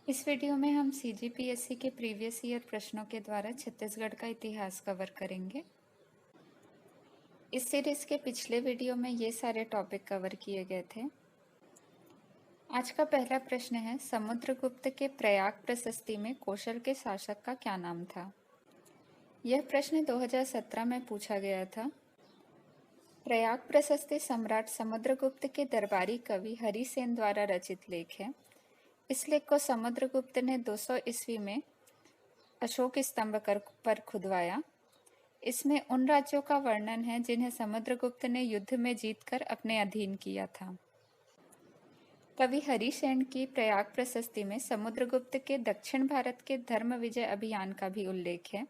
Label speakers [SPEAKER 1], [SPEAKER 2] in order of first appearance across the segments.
[SPEAKER 1] इस वीडियो में हम सीजीपीएससी के प्रीवियस ईयर प्रश्नों के द्वारा छत्तीसगढ़ का इतिहास कवर करेंगे। इस सीरीज के पिछले वीडियो में ये सारे टॉपिक कवर किए गए थे। आज का पहला प्रश्न है, समुद्रगुप्त के प्रयाग प्रशस्ति में कौशल के शासक का क्या नाम था? यह प्रश्न 2017 में पूछा गया था। प्रयाग प्रशस्ति सम्राट समुद्रगुप्त के दरबारी कवि हरिसेन द्वारा रचित लेख है। इस लेख को समुद्रगुप्त ने 200 ईस्वी में अशोक स्तंभ पर खुदवाया। इसमें उन राज्यों का वर्णन है जिन्हें समुद्रगुप्त ने युद्ध में जीतकर अपने अधीन किया था। कवि हरिसेन की प्रयाग प्रशस्ति में समुद्रगुप्त के दक्षिण भारत के धर्म विजय अभियान का भी उल्लेख है।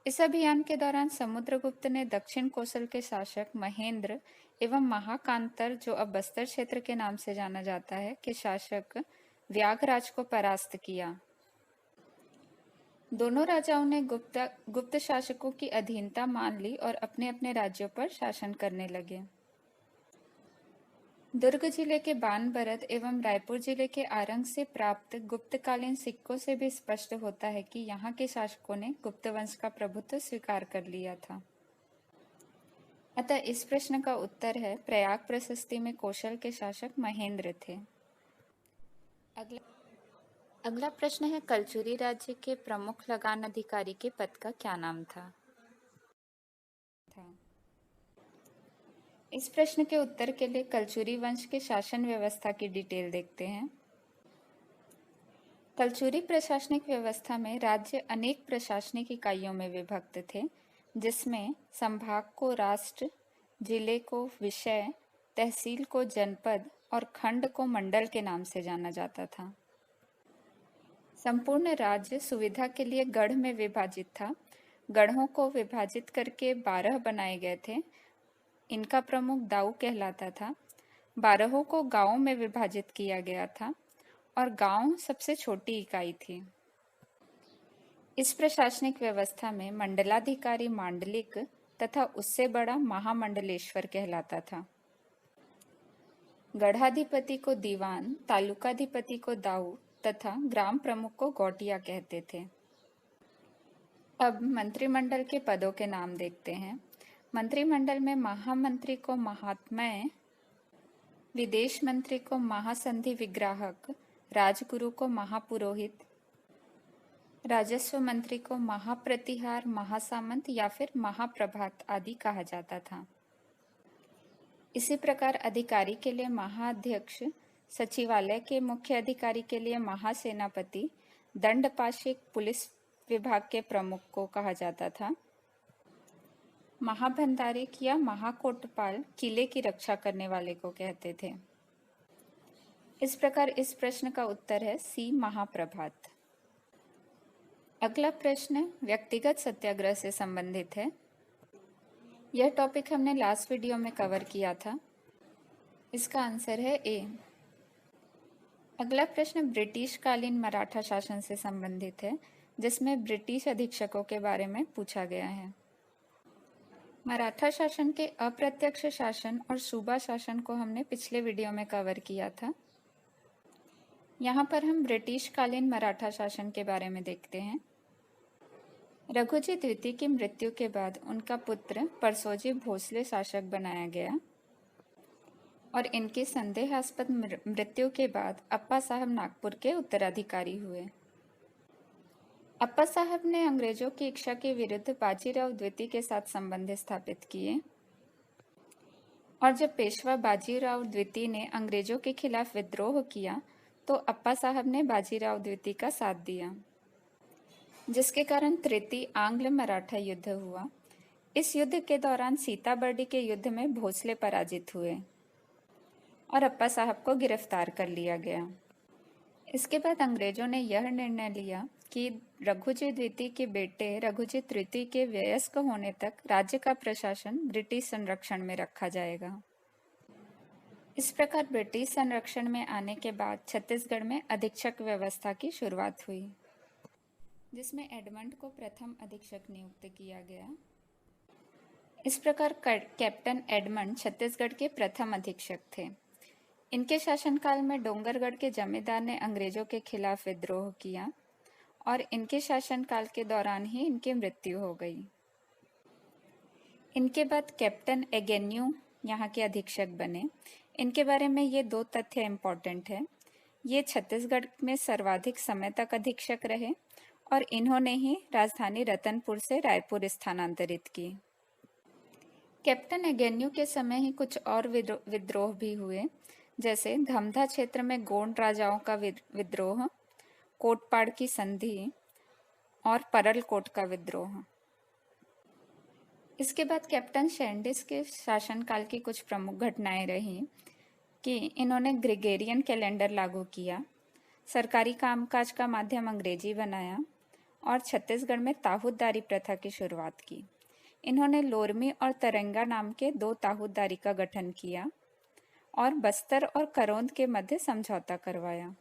[SPEAKER 1] इस अभियान के दौरान समुद्रगुप्त ने दक्षिण कौशल के शासक महेंद्र एवं महाकांतर, जो अब बस्तर क्षेत्र के नाम से जाना जाता है, के शासक व्याघराज को परास्त किया। दोनों राजाओं ने गुप्त शासकों की अधीनता मान ली और अपने अपने राज्यों पर शासन करने लगे। दुर्ग जिले के बानभरत एवं रायपुर जिले के आरंग से प्राप्त गुप्तकालीन सिक्कों से भी स्पष्ट होता है कि यहाँ के शासकों ने गुप्त वंश का प्रभुत्व स्वीकार कर लिया था। अतः इस प्रश्न का उत्तर है, प्रयाग प्रशस्ति में कौशल के शासक महेंद्र थे। अगला प्रश्न है, कलचुरी राज्य के प्रमुख लगान अधिकारी के पद का क्या नाम था? इस प्रश्न के उत्तर के लिए कलचुरी वंश के शासन व्यवस्था की डिटेल देखते हैं। कलचुरी प्रशासनिक व्यवस्था में राज्य अनेक प्रशासनिक इकाइयों में विभक्त थे, जिसमें संभाग को राष्ट्र, जिले को विषय, तहसील को जनपद और खंड को मंडल के नाम से जाना जाता था। संपूर्ण राज्य सुविधा के लिए गढ़ में विभाजित था। गढ़ों को विभाजित करके 12 बनाए गए थे। इनका प्रमुख दाऊ कहलाता था। 12 को गांवों में विभाजित किया गया था और गांव सबसे छोटी इकाई थी। इस प्रशासनिक व्यवस्था में मंडलाधिकारी मांडलिक तथा उससे बड़ा महामंडलेश्वर कहलाता था। गढ़ाधिपति को दीवान, तालुकाधिपति को दाऊ तथा ग्राम प्रमुख को गौटिया कहते थे। अब मंत्रिमंडल के पदों के नाम देखते हैं। मंत्रिमंडल में महामंत्री को महात्मय, विदेश मंत्री को महासंधि विग्राहक, राजगुरु को महापुरोहित, राजस्व मंत्री को महाप्रतिहार, महासामंत या फिर महाप्रभात आदि कहा जाता था। इसी प्रकार अधिकारी के लिए महाअध्यक्ष, सचिवालय के मुख्य अधिकारी के लिए महासेनापति, दंडपाशिक पुलिस विभाग के प्रमुख को कहा जाता था। महाभंडारिक या महाकोटपाल किले की रक्षा करने वाले को कहते थे। इस प्रकार इस प्रश्न का उत्तर है सी, महाप्रभात। अगला प्रश्न व्यक्तिगत सत्याग्रह से संबंधित है। यह टॉपिक हमने लास्ट वीडियो में कवर किया था। इसका आंसर है ए। अगला प्रश्न ब्रिटिश कालीन मराठा शासन से संबंधित है, जिसमें ब्रिटिश अधीक्षकों के बारे में पूछा गया है। मराठा शासन के अप्रत्यक्ष शासन और सूबा शासन को हमने पिछले वीडियो में कवर किया था। यहाँ पर हम ब्रिटिश कालीन मराठा शासन के बारे में देखते हैं। रघुजी द्वितीय की मृत्यु के बाद उनका पुत्र परसोजी भोसले शासक बनाया गया और इनकी संदेहास्पद मृत्यु के बाद अप्पा साहब नागपुर के उत्तराधिकारी हुए। अप्पा साहब ने अंग्रेजों की इच्छा के विरुद्ध बाजीराव द्वितीय के साथ संबंध स्थापित किए और जब पेशवा बाजीराव द्वितीय ने अंग्रेजों के खिलाफ विद्रोह किया तो अप्पा साहब ने बाजीराव द्वितीय का साथ दिया, जिसके कारण तृतीय आंग्ल मराठा युद्ध हुआ। इस युद्ध के दौरान सीताबर्डी के युद्ध में भोसले पराजित हुए और अप्पा साहब को गिरफ्तार कर लिया गया। इसके बाद अंग्रेजों ने यह निर्णय लिया कि रघुजी द्वितीय के बेटे रघुजी तृतीय के वयस्क होने तक राज्य का प्रशासन ब्रिटिश संरक्षण में रखा जाएगा। इस प्रकार ब्रिटिश संरक्षण में आने के बाद छत्तीसगढ़ में अधीक्षक व्यवस्था की शुरुआत हुई, जिसमें एडमंड को प्रथम अधीक्षक नियुक्त किया गया। इस प्रकार कैप्टन एडमंड छत्तीसगढ़ के प्रथम अधीक्षक थे। इनके शासनकाल में डोंगरगढ़ के जमींदार ने अंग्रेजों के खिलाफ विद्रोह किया और इनके शासनकाल के दौरान ही इनकी मृत्यु हो गई। इनके बाद कैप्टन एगेन्यू यहाँ के अधीक्षक बने। इनके बारे में ये दो तथ्य इम्पोर्टेंट है। ये छत्तीसगढ़ में सर्वाधिक समय तक अधीक्षक रहे और इन्होंने ही राजधानी रतनपुर से रायपुर स्थानांतरित की। कैप्टन एगेन्यू के समय ही कुछ और विद्रोह भी हुए, जैसे धमधा क्षेत्र में गोंड राजाओं का विद्रोह, कोटपाड़ की संधि और परलकोट का विद्रोह। इसके बाद कैप्टन शैंडिस के शासनकाल की कुछ प्रमुख घटनाएं रही कि इन्होंने ग्रेगोरियन कैलेंडर लागू किया, सरकारी कामकाज का माध्यम अंग्रेजी बनाया और छत्तीसगढ़ में ताहूतदारी प्रथा की शुरुआत की। इन्होंने लोरमी और तरंगा नाम के दो ताहूतदारी का गठन किया और बस्तर और करौंद के मध्य समझौता करवाया।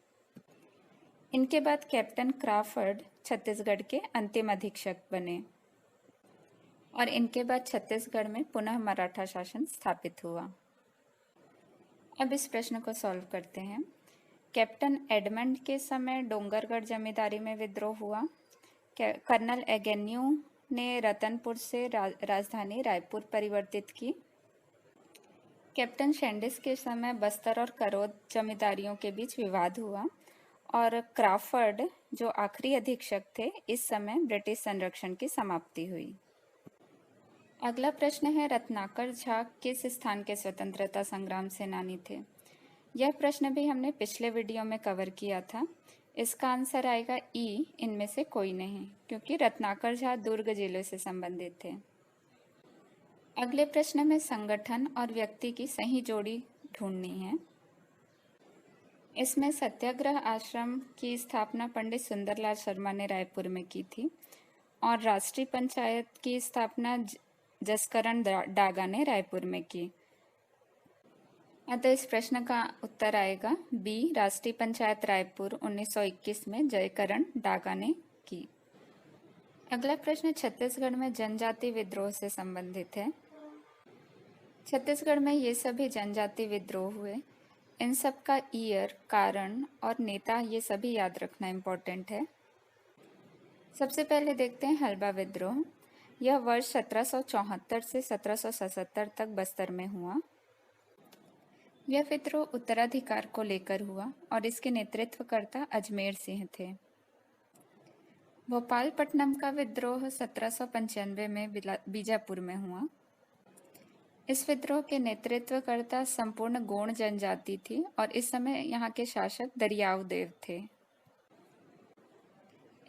[SPEAKER 1] इनके बाद कैप्टन क्राफर्ड छत्तीसगढ़ के अंतिम अधीक्षक बने और इनके बाद छत्तीसगढ़ में पुनः मराठा शासन स्थापित हुआ। अब इस प्रश्न को सॉल्व करते हैं। कैप्टन एडमंड के समय डोंगरगढ़ जमींदारी में विद्रोह हुआ। कर्नल एगेन्यू ने रतनपुर से राजधानी रायपुर परिवर्तित की। कैप्टन शैंडिस के समय बस्तर और करौद जमींदारियों के बीच विवाद हुआ और क्राफर्ड जो आखिरी अधीक्षक थे, इस समय ब्रिटिश संरक्षण की समाप्ति हुई। अगला प्रश्न है, रत्नाकर झा किस स्थान के स्वतंत्रता संग्राम सेनानी थे? यह प्रश्न भी हमने पिछले वीडियो में कवर किया था। इसका आंसर आएगा ई, इनमें से कोई नहीं, क्योंकि रत्नाकर झा दुर्ग जिले से संबंधित थे। अगले प्रश्न में संगठन और व्यक्ति की सही जोड़ी ढूंढनी है। इसमें सत्याग्रह आश्रम की स्थापना पंडित सुंदरलाल शर्मा ने रायपुर में की थी और राष्ट्रीय पंचायत की स्थापना जसकरण डागा ने रायपुर में की। अतः इस प्रश्न का उत्तर आएगा बी, राष्ट्रीय पंचायत रायपुर 1921 में जयकरण डागा ने की। अगला प्रश्न छत्तीसगढ़ में जनजाति विद्रोह से संबंधित है। छत्तीसगढ़ में ये सभी जनजाति विद्रोह हुए। इन सब का ईयर, कारण और नेता ये सभी याद रखना इम्पोर्टेंट है। सबसे पहले देखते हैं हल्बा विद्रोह। यह वर्ष 1774 से 1777 तक बस्तर में हुआ। यह विद्रोह उत्तराधिकार को लेकर हुआ और इसके नेतृत्वकर्ता अजमेर सिंह थे। भोपालपट्टनम का विद्रोह 1795 में बीजापुर में हुआ। इस विद्रोह के नेतृत्वकर्ता संपूर्ण गोंड जनजाति थी और इस समय यहाँ के शासक दरियाव देव थे।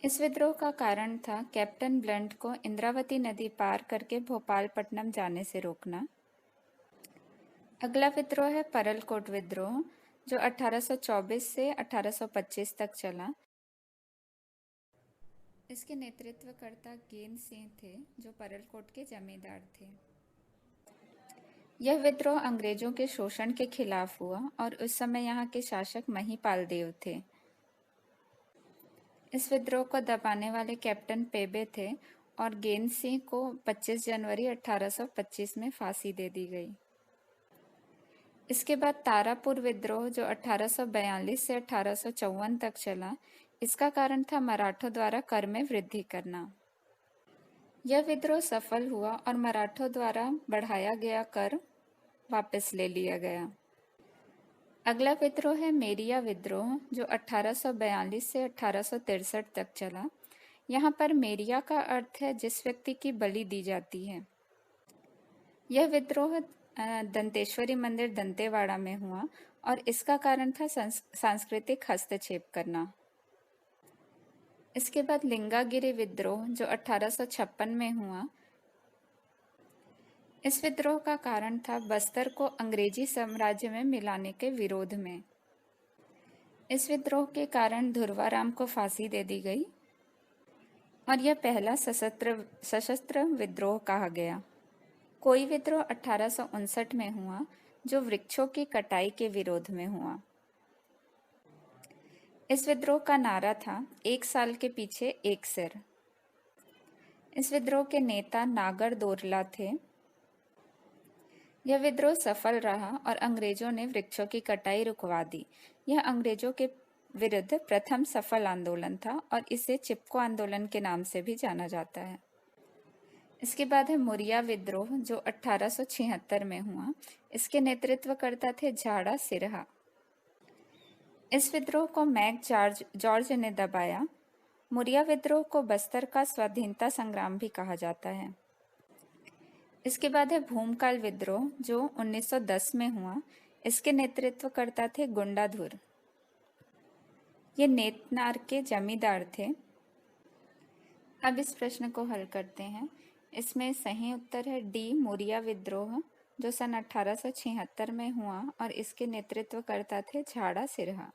[SPEAKER 1] इस विद्रोह का कारण था कैप्टन ब्लंट को इंद्रावती नदी पार करके भोपालपट्टनम जाने से रोकना। अगला विद्रोह है परलकोट विद्रोह, जो 1824 से 1825 तक चला। इसके नेतृत्वकर्ता गेंद सिंह थे, जो परलकोट के जमींदार थे। यह विद्रोह अंग्रेजों के शोषण के खिलाफ हुआ और उस समय यहाँ के शासक महिपाल देव थे। इस विद्रोह को दबाने वाले कैप्टन पेबे थे और गेंद सिंह को 25 जनवरी 1825 में फांसी दे दी गई। इसके बाद तारापुर विद्रोह, जो 1842 से 1854 तक चला। इसका कारण था मराठों द्वारा कर में वृद्धि करना। यह विद्रोह सफल हुआ और मराठों द्वारा बढ़ाया गया कर वापस ले लिया गया। अगला विद्रोह है मेरिया विद्रोह, जो 1842 से 1863 तक चला। यहाँ पर मेरिया का अर्थ है जिस व्यक्ति की बलि दी जाती है। यह विद्रोह दंतेश्वरी मंदिर दंतेवाड़ा में हुआ और इसका कारण था सांस्कृतिक हस्तक्षेप करना। इसके बाद लिंगागिरी विद्रोह, जो 1856 में हुआ। इस विद्रोह का कारण था बस्तर को अंग्रेजी साम्राज्य में मिलाने के विरोध में। इस विद्रोह के कारण धुर्वाराम को फांसी दे दी गई और यह पहला सशस्त्र विद्रोह कहा गया। कोई विद्रोह 1859 में हुआ, जो वृक्षों की कटाई के विरोध में हुआ। इस विद्रोह का नारा था 1 साल के पीछे 1 सिर। इस विद्रोह के नेता नागर दोरला थे। यह विद्रोह सफल रहा और अंग्रेजों ने वृक्षों की कटाई रुकवा दी। यह अंग्रेजों के विरुद्ध प्रथम सफल आंदोलन था और इसे चिपको आंदोलन के नाम से भी जाना जाता है। इसके बाद है मुरिया विद्रोह, जो 1876 में हुआ। इसके नेतृत्वकर्ता थे झाड़ा सिरहा। इस विद्रोह को मैक जॉर्ज ने दबाया। मुरिया विद्रोह को बस्तर का स्वाधीनता संग्राम भी कहा जाता है। इसके बाद है भूमकाल विद्रोह, जो 1910 में हुआ। इसके नेतृत्वकर्ता थे गुंडाधुर। ये नेतनार के जमींदार थे। अब इस प्रश्न को हल करते हैं। इसमें सही उत्तर है डी, मुरिया विद्रोह, जो सन 1876 में हुआ और इसके नेतृत्वकर्ता थे झाड़ा सिरहा।